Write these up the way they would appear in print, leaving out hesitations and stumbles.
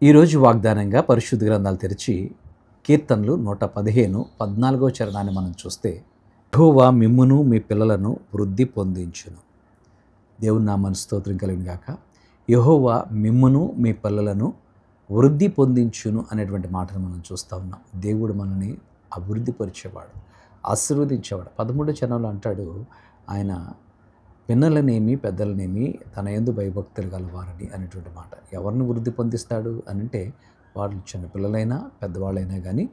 ఈరోజు వాగ్దానంగా పరిశుద్ధ గ్రంథాలు తెరిచి కీర్తనలు 115 14వ చరణాన్ని మనం చూస్తే, యెహోవా మిమ్మును మీ పిల్లలను వృద్ధి పొందించును. దేవుని నామానికి స్తోత్రం కలుగును గాక. యెహోవా మిమ్మును మీ పిల్లలను వృద్ధి పొందించును అనేటువంటి మాటను మనం చూస్తూ ఉన్నాం. దేవుడు మనల్ని అభివృద్ధి పరిచేవాడు, ఆశీర్వదించేవాడు. 13వ చరణంలో అంటాడు, ఆయన పిన్నలనేమి పెద్దలనేమి తన యందు భయభక్తులు గలవారని అనేటువంటి మాట. ఎవరిని వృద్ధి పొందిస్తాడు అనంటే, వాళ్ళు చిన్నపిల్లలైనా పెద్దవాళ్ళైనా కానీ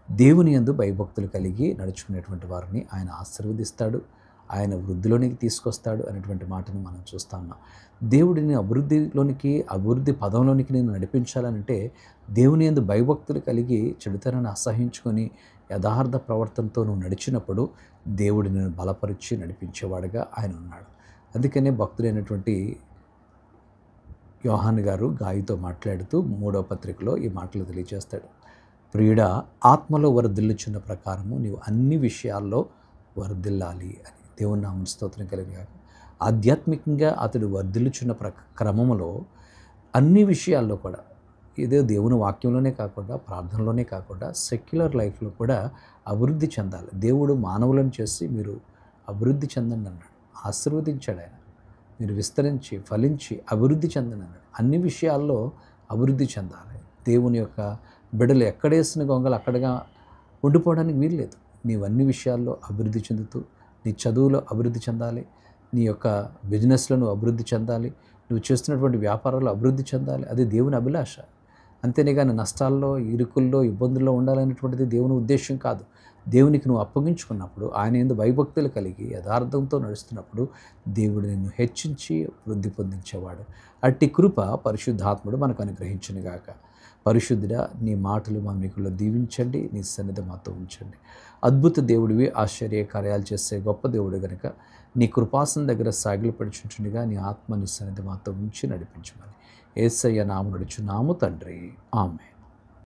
దేవుని యందు భయభక్తులు కలిగి నడుచుకునేటువంటి వారిని ఆయన ఆశీర్వదిస్తాడు, ఆయన వృద్ధిలోనికి తీసుకొస్తాడు అనేటువంటి మాటను మనం చూస్తూ ఉన్నాం. దేవుడిని అభివృద్ధి పదంలోనికి నేను నడిపించాలనంటే, దేవుని యందు భయభక్తులు కలిగి చెడుతనాన్ని అసహించుకొని యథార్థ ప్రవర్తనతో నువ్వు నడిచినప్పుడు దేవుడు నిన్ను బలపరిచి నడిపించేవాడుగా ఆయన ఉన్నాడు. అందుకనే భక్తుడైనటువంటి యోహాను గారు గాయితో మాట్లాడుతూ 3వ పత్రికలో ఈ మాటలు తెలియజేస్తాడు. ప్రియుడా, ఆత్మలో వర్ధిల్లుచున్న ప్రకారము నీవు అన్ని విషయాల్లో వర్ధిల్లాలి అని. దేవుని నామమున స్తోత్రం కలుగును గాక. ఆధ్యాత్మికంగా అతడు వర్ధిల్లుచున్న క్రమంలో అన్ని విషయాల్లో కూడా, ఇదే దేవుని వాక్యంలోనే కాకుండా, ప్రార్థనలోనే కాకుండా, సెక్యులర్ లైఫ్లో కూడా అభివృద్ధి చెందాలి. దేవుడు మానవులను చేసి మీరు అభివృద్ధి చెందండి అన్నాడు, ఆశీర్వదించాడు. ఆయన మీరు విస్తరించి ఫలించి అభివృద్ధి చెందండి అన్నాడు. అన్ని విషయాల్లో అభివృద్ధి చెందాలి. దేవుని యొక్క బిడ్డలు ఎక్కడేసిన గొంగలు అక్కడగా ఉండిపోవడానికి వీల్లేదు. నీవు అన్ని విషయాల్లో అభివృద్ధి చెందుతూ, నీ చదువులో అభివృద్ధి చెందాలి, నీ యొక్క బిజినెస్లో నువ్వు అభివృద్ధి చెందాలి, నువ్వు చేస్తున్నటువంటి వ్యాపారాల్లో అభివృద్ధి చెందాలి. అది దేవుని అభిలాష. అంతేనే కానీ నష్టాల్లో, ఇరుకుల్లో, ఇబ్బందుల్లో ఉండాలనేటువంటిది దేవుని ఉద్దేశం కాదు. దేవునికి నువ్వు అప్పగించుకున్నప్పుడు, ఆయన యందు భయభక్తులు కలిగి యథార్థంతో నడుస్తున్నప్పుడు దేవుడు నిన్ను హెచ్చించి వృద్ధి పొందించేవాడు. అట్టి కృప పరిశుద్ధాత్ముడు మనకు అనుగ్రహించునుగాక. పరిశుద్ధుడా, నీ మాటలు మా మీకులో దీవించండి, నీ సన్నిధి మాతో ఉంచండి. అద్భుత దేవుడివి, ఆశ్చర్య కార్యాలు చేసే గొప్ప దేవుడు గనుక నీ కృపాసన దగ్గర సాగిలపడుచుంటుండగా నీ ఆత్మ నీ సన్నిధి మాతో ఉంచి నడిపించమని యేసయ్య నామమున నడుచున్నాము తండ్రి. ఆమేన్.